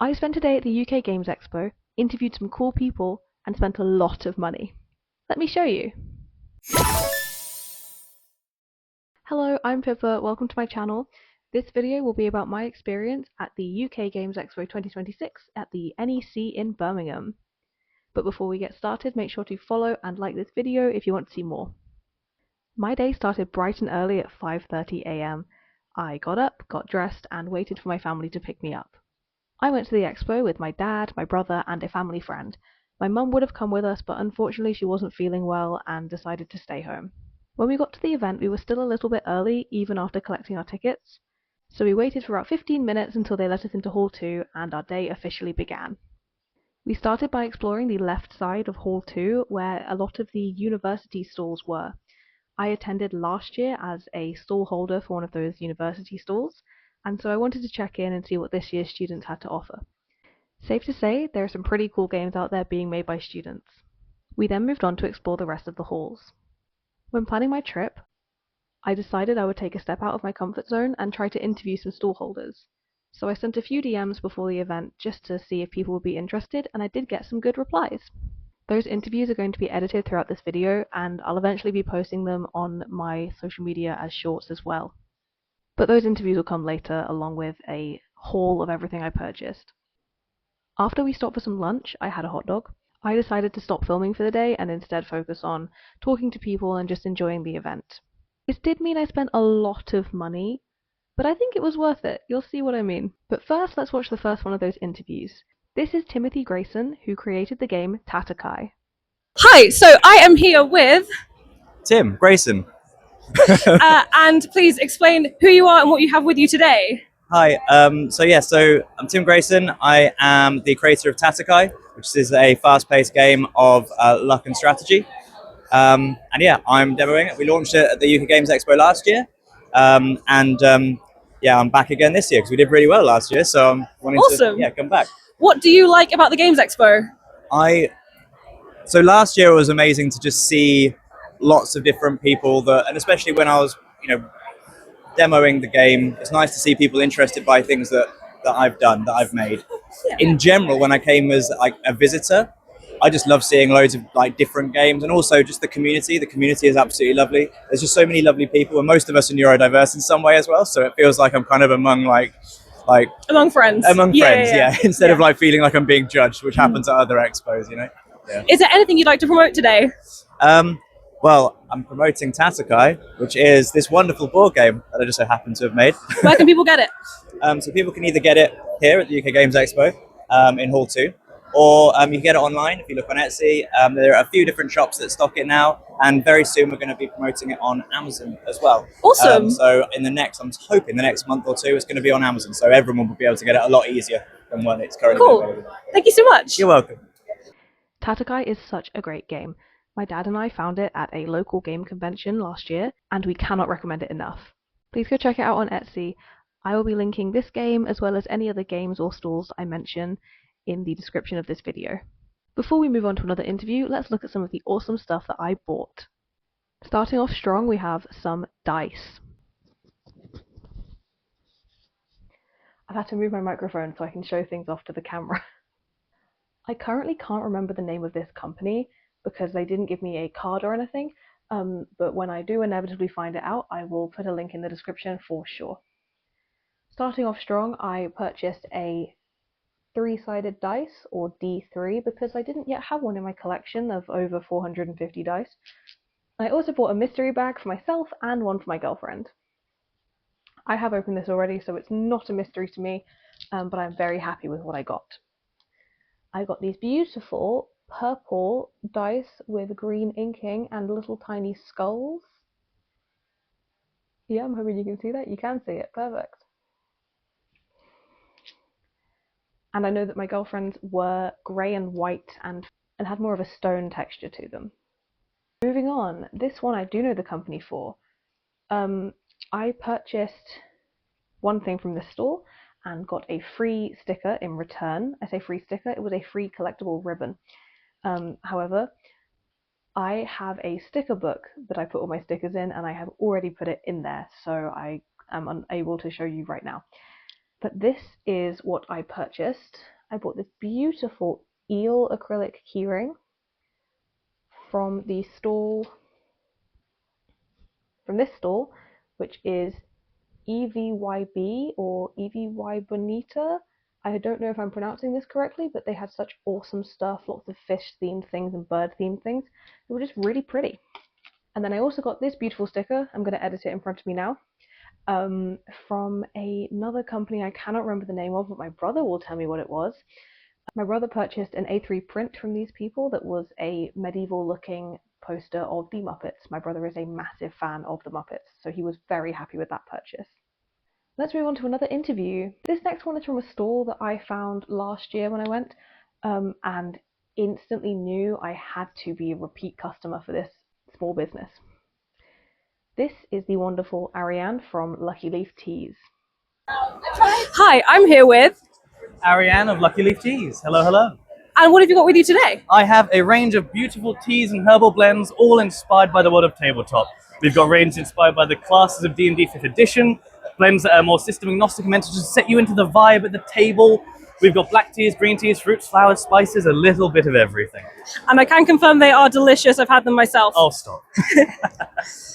I spent a day at the UK Games Expo, interviewed some cool people, and spent a lot of money. Let me show you. Hello, I'm Pippa, welcome to my channel. This video will be about my experience at the UK Games Expo 2026 at the NEC in Birmingham. But before we get started, make sure to follow and like this video if you want to see more. My day started bright and early at 5:30 AM. I got up, got dressed, and waited for my family to pick me up. I went to the expo with my dad, my brother, and a family friend. My mum would have come with us, but unfortunately she wasn't feeling well and decided to stay home. When we got to the event, we were still a little bit early, even after collecting our tickets, so we waited for about 15 minutes until they let us into Hall 2 and our day officially began. We started by exploring the left side of Hall 2, where a lot of the university stalls were. I attended last year as a stall holder for one of those university stalls, and so I wanted to check in and see what this year's students had to offer. Safe to say, there are some pretty cool games out there being made by students. We then moved on to explore the rest of the halls. When planning my trip, I decided I would take a step out of my comfort zone and try to interview some stall holders. So I sent a few DMs before the event just to see if people would be interested, and I did get some good replies. Those interviews are going to be edited throughout this video, and I'll eventually be posting them on my social media as shorts as well. But those interviews will come later, along with a haul of everything I purchased. After we stopped for some lunch, I had a hot dog. I decided to stop filming for the day and instead focus on talking to people and just enjoying the event. This did mean I spent a lot of money, but I think it was worth it. You'll see what I mean. But first, let's watch the first one of those interviews. This is Timothy Grayson, who created the game Tatakai. Hi, so I am here with Tim, Grayson. and please explain who you are and what you have with you today. Hi, so I'm Tim Grayson. I am the creator of Tatakai, which is a fast-paced game of luck and strategy. I'm demoing it. We launched it at the UK Games Expo last year. I'm back again this year because we did really well last year, so I'm wanting to come back. What do you like about the Games Expo? So last year it was amazing to just see lots of different people and especially when I was, demoing the game, it's nice to see people interested by things that I've done, that I've made. In general, when I came as like a visitor, I just love seeing loads of like different games, and also just the community. The community is absolutely lovely. There's just so many lovely people, and most of us are neurodiverse in some way as well. So it feels like I'm kind of among among friends. Instead of like feeling like I'm being judged, which happens at other expos, Yeah. Is there anything you'd like to promote today? Well, I'm promoting Tatakai, which is this wonderful board game that I just so happen to have made. Where can people get it? So people can either get it here at the UK Games Expo in Hall 2, or you can get it online if you look on Etsy. There are a few different shops that stock it now, and very soon we're going to be promoting it on Amazon as well. Awesome. So I'm hoping the next month or two it's going to be on Amazon, so everyone will be able to get it a lot easier than when it's currently available. Thank you so much. You're welcome. Tatakai is such a great game. My dad and I found it at a local game convention last year, and we cannot recommend it enough. Please go check it out on Etsy. I will be linking this game as well as any other games or stalls I mention in the description of this video. Before we move on to another interview, let's look at some of the awesome stuff that I bought. Starting off strong, we have some dice. I've had to move my microphone so I can show things off to the camera. I currently can't remember the name of this company because they didn't give me a card or anything, but when I do inevitably find it out, I will put a link in the description for sure. Starting off strong, I purchased a 3-sided dice, or D3, because I didn't yet have one in my collection of over 450 dice. I also bought a mystery bag for myself and one for my girlfriend. I have opened this already, so it's not a mystery to me, but I'm very happy with what I got. I got these beautiful purple dice with green inking and little tiny skulls. Yeah, I'm hoping you can see that. You can see it. Perfect. And I know that my girlfriend's were grey and white and had more of a stone texture to them. Moving on, this one I do know the company for. I purchased one thing from this store and got a free sticker in return. I say free sticker, it was a free collectible ribbon. However, I have a sticker book that I put all my stickers in, and I have already put it in there, so I am unable to show you right now. But this is what I purchased. I bought this beautiful eel acrylic keyring from this stall, which is EVYB or EVY Bonita. I don't know if I'm pronouncing this correctly, but they had such awesome stuff, lots of fish themed things and bird themed things. They were just really pretty. And then I also got this beautiful sticker. I'm going to edit it in front of me now. From another company I cannot remember the name of, but my brother will tell me what it was. My brother purchased an A3 print from these people that was a medieval looking poster of the Muppets. My brother is a massive fan of the Muppets, so he was very happy with that purchase. Let's move on to another interview. This next one is from a stall that I found last year when I went, and instantly knew I had to be a repeat customer for this small business. This is the wonderful Ariane from Lucky Leaf Teas. Hi, I'm here with... Ariane of Lucky Leaf Teas. Hello, hello. And what have you got with you today? I have a range of beautiful teas and herbal blends, all inspired by the world of tabletop. We've got ranges inspired by the classes of D&D 5th edition, blends that are more system agnostic and meant to just set you into the vibe at the table. We've got black teas, green teas, fruits, flowers, spices, a little bit of everything. And I can confirm they are delicious. I've had them myself. Oh, stop.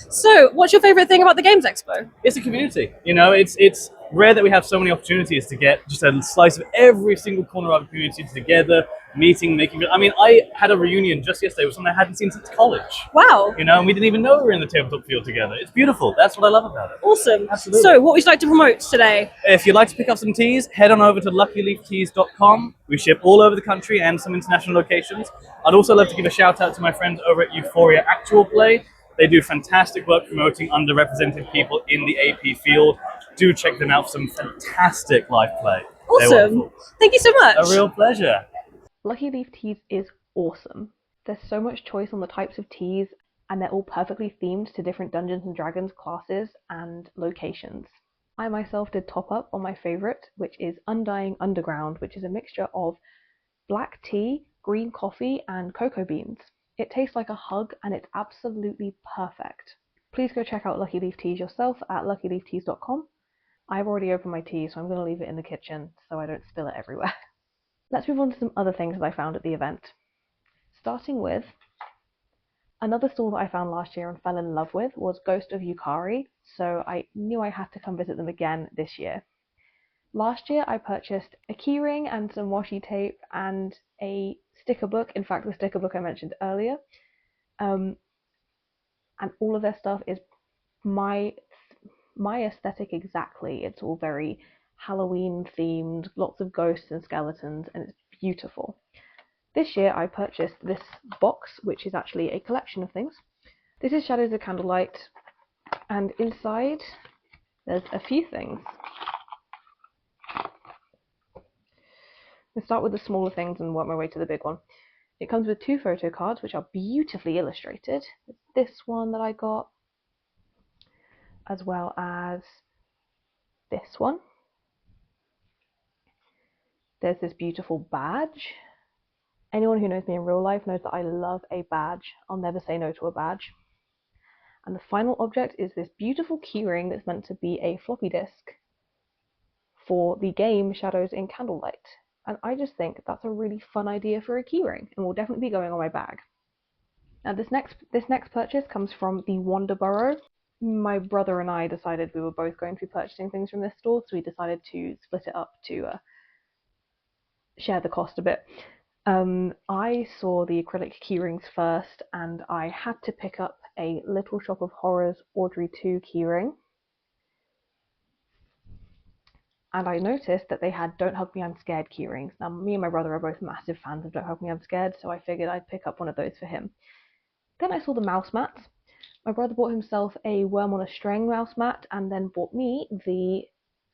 So, what's your favourite thing about the Games Expo? It's a community. You know, it's rare that we have so many opportunities to get just a slice of every single corner of the community together, meeting, making... I mean, I had a reunion just yesterday with someone I hadn't seen since college. Wow. You know, and we didn't even know we were in the tabletop field together. It's beautiful. That's what I love about it. Awesome. Absolutely. So, what would you like to promote today? If you'd like to pick up some teas, head on over to luckyleafteas.com. We ship all over the country and some international locations. I'd also love to give a shout out to my friends over at Euphoria Actual Play. They do fantastic work promoting underrepresented people in the AP field. Do check them out for some fantastic live play. Awesome. Thank you so much. A real pleasure. Lucky Leaf Teas is awesome. There's so much choice on the types of teas, and they're all perfectly themed to different Dungeons & Dragons classes and locations. I myself did top up on my favourite, which is Undying Underground, which is a mixture of black tea, green coffee, and cocoa beans. It tastes like a hug, and it's absolutely perfect. Please go check out Lucky Leaf Teas yourself at luckyleafteas.com. I've already opened my tea, so I'm going to leave it in the kitchen so I don't spill it everywhere. Let's move on to some other things that I found at the event. Starting with another stall that I found last year and fell in love with was Ghost of Yukari, so I knew I had to come visit them again this year. Last year I purchased a keyring and some washi tape and a sticker book, in fact the sticker book I mentioned earlier, and all of their stuff is my aesthetic exactly. It's all very Halloween themed, lots of ghosts and skeletons, and it's beautiful. This year I purchased this box, which is actually a collection of things. This is Shadows of Candlelight, and inside there's a few things. Let's start with the smaller things and work my way to the big one. It comes with 2 photo cards, which are beautifully illustrated. This one that I got, as well as this one. There's this beautiful badge. Anyone who knows me in real life knows that I love a badge. I'll never say no to a badge. And the final object is this beautiful keyring that's meant to be a floppy disk for the game Shadows in Candlelight. And I just think that's a really fun idea for a keyring, and will definitely be going on my bag. Now this next purchase comes from the Wonder Burrow. My brother and I decided we were both going to be purchasing things from this store, so we decided to split it up to share the cost a bit. I saw the acrylic keyrings first, and I had to pick up a Little Shop of Horrors Audrey 2 keyring. And I noticed that they had Don't Hug Me, I'm Scared keyrings. Now, me and my brother are both massive fans of Don't Hug Me, I'm Scared, so I figured I'd pick up one of those for him. Then I saw the mouse mats. My brother bought himself a Worm on a String mouse mat, and then bought me the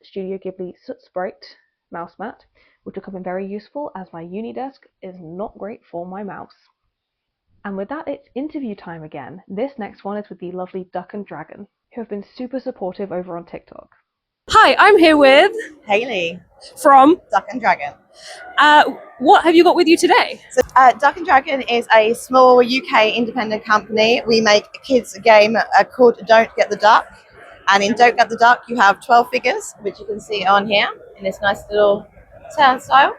Studio Ghibli Soot Sprite mouse mat, which will come in very useful as my uni desk is not great for my mouse. And with that, it's interview time again. This next one is with the lovely Duck and Dragon, who have been super supportive over on TikTok. Hi, I'm here with... Hayley From... Duck and Dragon. What have you got with you today? So, Duck and Dragon is a small UK independent company. We make a kids game called Don't Get the Duck. And in Don't Get the Duck, you have 12 figures, which you can see on here. in this nice little turnstile.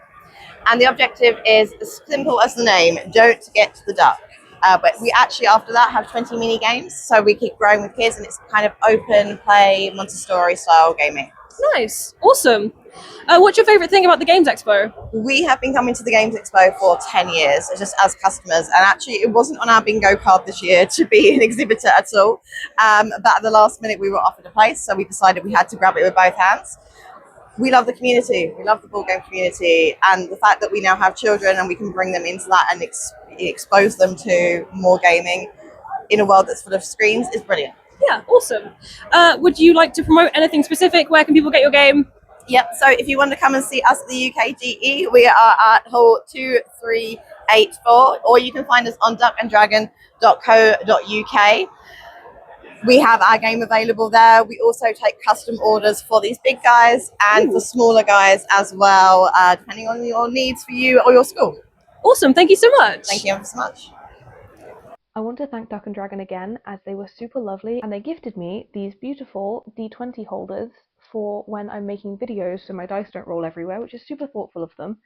And the objective is as simple as the name, don't get the duck. But we actually, after that, have 20 mini games. So we keep growing with kids, and it's kind of open play, Montessori style gaming. Nice. Awesome. What's your favourite thing about the Games Expo? We have been coming to the Games Expo for 10 years, just as customers. And actually, it wasn't on our bingo card this year to be an exhibitor at all. But at the last minute, we were offered a place. So we decided we had to grab it with both hands. We love the community. We love the board game community, and the fact that we now have children and we can bring them into that and expose them to more gaming in a world that's full of screens is brilliant. Yeah, awesome. Would you like to promote anything specific? Where can people get your game? Yep. So if you want to come and see us at the UKGE, we are at Hall 2384, or you can find us on duckanddragon.co.uk. We have our game available there. We also take custom orders for these big guys and for smaller guys as well, depending on your needs for you or your school. Awesome. Thank you so much. Thank you ever so much. I want to thank Duck and Dragon again, as they were super lovely, and they gifted me these beautiful D20 holders for when I'm making videos so my dice don't roll everywhere, which is super thoughtful of them.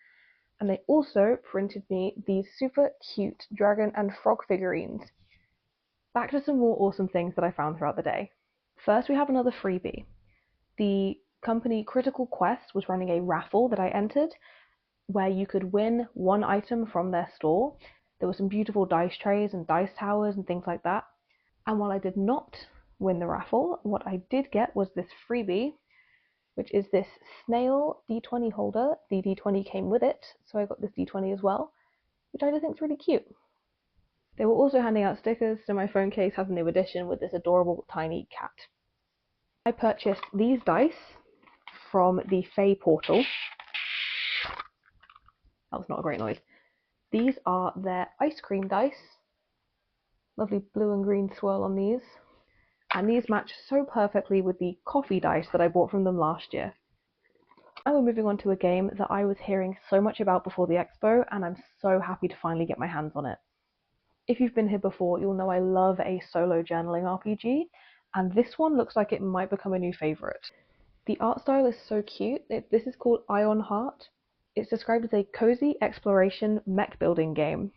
And they also printed me these super cute dragon and frog figurines. Back to some more awesome things that I found throughout the day. First, we have another freebie. The company Critical Quest was running a raffle that I entered, where you could win one item from their store. There were some beautiful dice trays and dice towers and things like that. And while I did not win the raffle, what I did get was this freebie, which is this snail D20 holder. The D20 came with it, so I got this D20 as well, which I just think is really cute. They were also handing out stickers, so my phone case has a new addition with this adorable tiny cat. I purchased these dice from the Fey Portal. That was not a great noise. These are their ice cream dice. Lovely blue and green swirl on these. And these match so perfectly with the coffee dice that I bought from them last year. Now we're moving on to a game that I was hearing so much about before the expo, and I'm so happy to finally get my hands on it. If you've been here before, you'll know I love a solo journaling RPG, and this one looks like it might become a new favourite. The art style is so cute. This is called Ion Heart. It's described as a cozy exploration mech building game.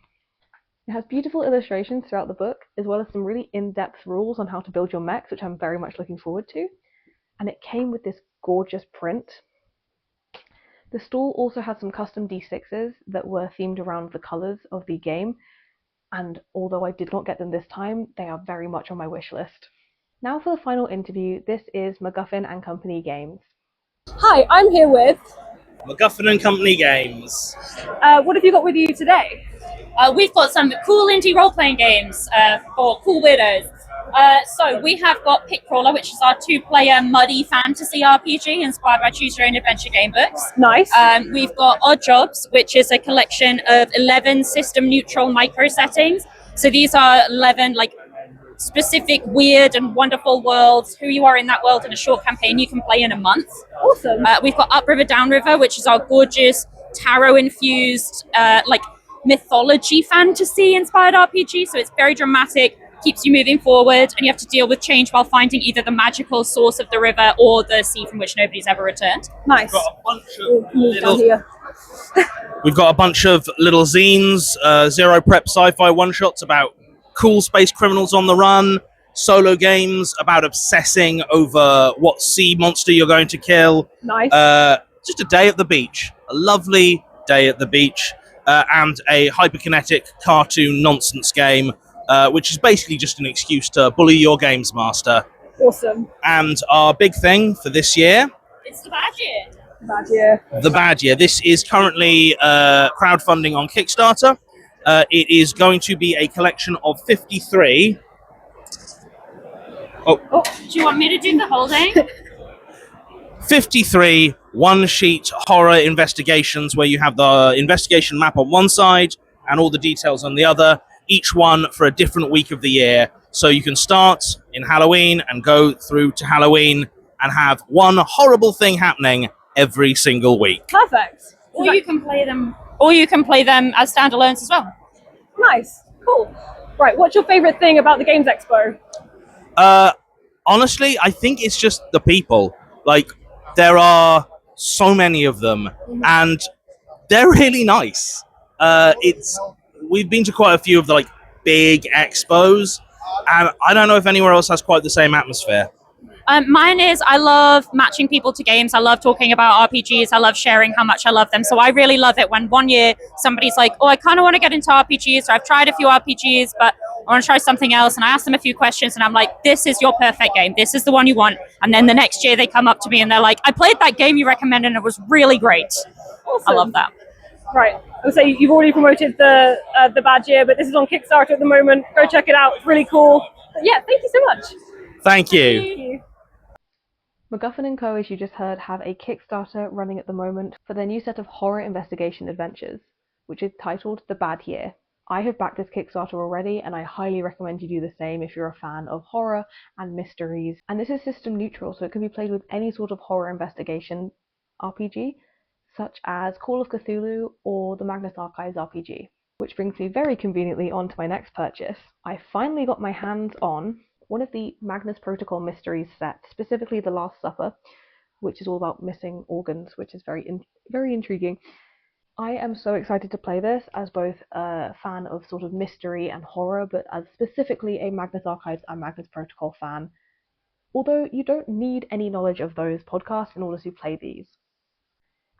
It has beautiful illustrations throughout the book, as well as some really in-depth rules on how to build your mechs, which I'm very much looking forward to. And it came with this gorgeous print. The stall also had some custom D6s that were themed around the colours of the game, and although I did not get them this time, they are very much on my wish list. Now for the final interview. This is Macguffin and Company Games. Hi, I'm here with... Macguffin and Company Games. what have you got with you today? We've got some cool indie role-playing games for cool weirdos. So we have got Pit Crawler, which is our 2-player muddy fantasy RPG inspired by Choose Your Own Adventure game books. Nice. We've got Odd Jobs, which is a collection of 11 system-neutral micro settings. So these are 11 specific weird and wonderful worlds. Who you are in that world in a short campaign you can play in a month. Awesome. We've got Upriver Downriver, which is our gorgeous tarot-infused mythology fantasy inspired RPG. So it's very dramatic, keeps you moving forward, and you have to deal with change while finding either the magical source of the river or the sea from which nobody's ever returned. Nice. We've got a bunch of little zines, zero prep sci-fi one-shots about cool space criminals on the run, solo games about obsessing over what sea monster you're going to kill. Nice. Just a day at the beach, a lovely day at the beach, and a hyperkinetic cartoon nonsense game, which is basically just an excuse to bully your games master. Awesome. And our big thing for this year, It's the bad year. Bad year. the bad year. This is currently crowdfunding on Kickstarter. It is going to be a collection of 53. Do you want me to do the whole thing? 53 one-sheet horror investigations where you have the investigation map on one side and all the details on the other, each one for a different week of the year. So you can start in Halloween and go through to Halloween and have one horrible thing happening every single week. Perfect. Or you can play them as standalones as well. Nice. Cool. Right, what's your favourite thing about the Games Expo? Honestly, I think it's just the people. There are so many of them, and they're really nice. We've been to quite a few of the like big expos, and I don't know if anywhere else has quite the same atmosphere. Mine is, I love matching people to games. I love talking about RPGs. I love sharing how much I love them. So I really love it when one year somebody's like, oh, I kind of want to get into RPGs. So I've tried a few RPGs, but I want to try something else. And I ask them a few questions and I'm like, this is your perfect game. This is the one you want. And then the next year they come up to me and they're like, I played that game you recommended and it was really great. Awesome. I love that. Right. I'll say you've already promoted the badge here, but this is on Kickstarter at the moment. Go check it out. It's really cool. But yeah, thank you so much. Thank you. Thank you. Macguffin & Co., as you just heard, have a Kickstarter running at the moment for their new set of horror investigation adventures, which is titled The Bad Year. I have backed this Kickstarter already, and I highly recommend you do the same if you're a fan of horror and mysteries. And this is system neutral, so it can be played with any sort of horror investigation RPG, such as Call of Cthulhu or the Magnus Archives RPG. Which brings me very conveniently on to my next purchase. I finally got my hands on one of the Magnus Protocol Mysteries set, specifically The Last Supper, which is all about missing organs, which is very intriguing. I am so excited to play this as both a fan of sort of mystery and horror, but as specifically a Magnus Archives and Magnus Protocol fan. Although you don't need any knowledge of those podcasts in order to play these.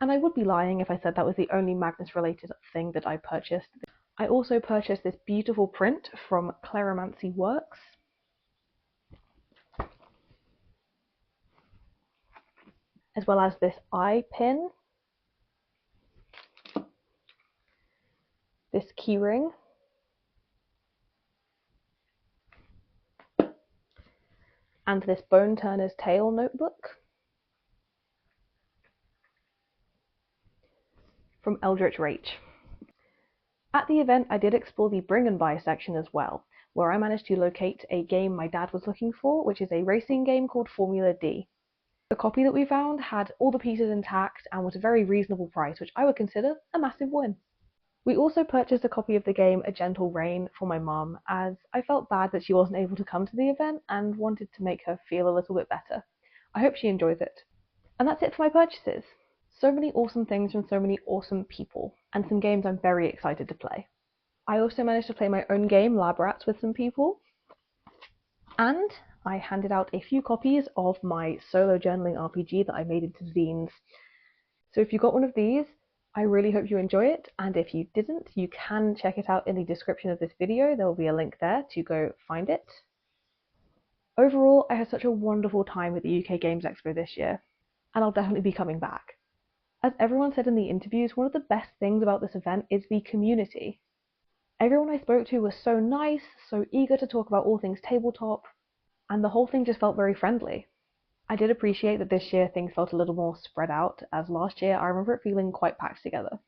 And I would be lying if I said that was the only Magnus related thing that I purchased. I also purchased this beautiful print from Cleromancy Works, as well as this eye pin, this keyring, and this Bone Turner's Tale notebook from Eldritch Rach. At the event, I did explore the bring and buy section as well, where I managed to locate a game my dad was looking for, which is a racing game called Formula D. The copy that we found had all the pieces intact and was a very reasonable price, which I would consider a massive win. We also purchased a copy of the game A Gentle Rain for my mum, as I felt bad that she wasn't able to come to the event and wanted to make her feel a little bit better. I hope she enjoys it. And that's it for my purchases. So many awesome things from so many awesome people, and some games I'm very excited to play. I also managed to play my own game, Lab Rats, with some people, and I handed out a few copies of my solo journaling RPG that I made into zines. So if you got one of these, I really hope you enjoy it, and if you didn't, you can check it out in the description of this video. There will be a link there to go find it. Overall, I had such a wonderful time at the UK Games Expo this year, and I'll definitely be coming back. As everyone said in the interviews, one of the best things about this event is the community. Everyone I spoke to was so nice, so eager to talk about all things tabletop, and the whole thing just felt very friendly. I did appreciate that this year things felt a little more spread out, as last year I remember it feeling quite packed together.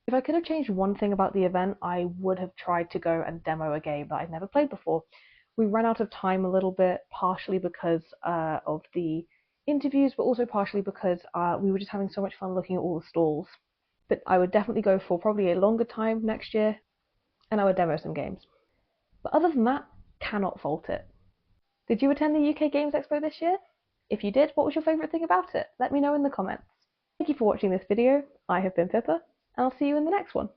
If I could have changed one thing about the event, I would have tried to go and demo a game that I'd never played before. We ran out of time a little bit, partially because of the interviews, but also partially because we were just having so much fun looking at all the stalls. But I would definitely go for probably a longer time next year, and I would demo some games. But other than that, cannot fault it. Did you attend the UK Games Expo this year? If you did, what was your favourite thing about it? Let me know in the comments. Thank you for watching this video. I have been Pippa, and I'll see you in the next one.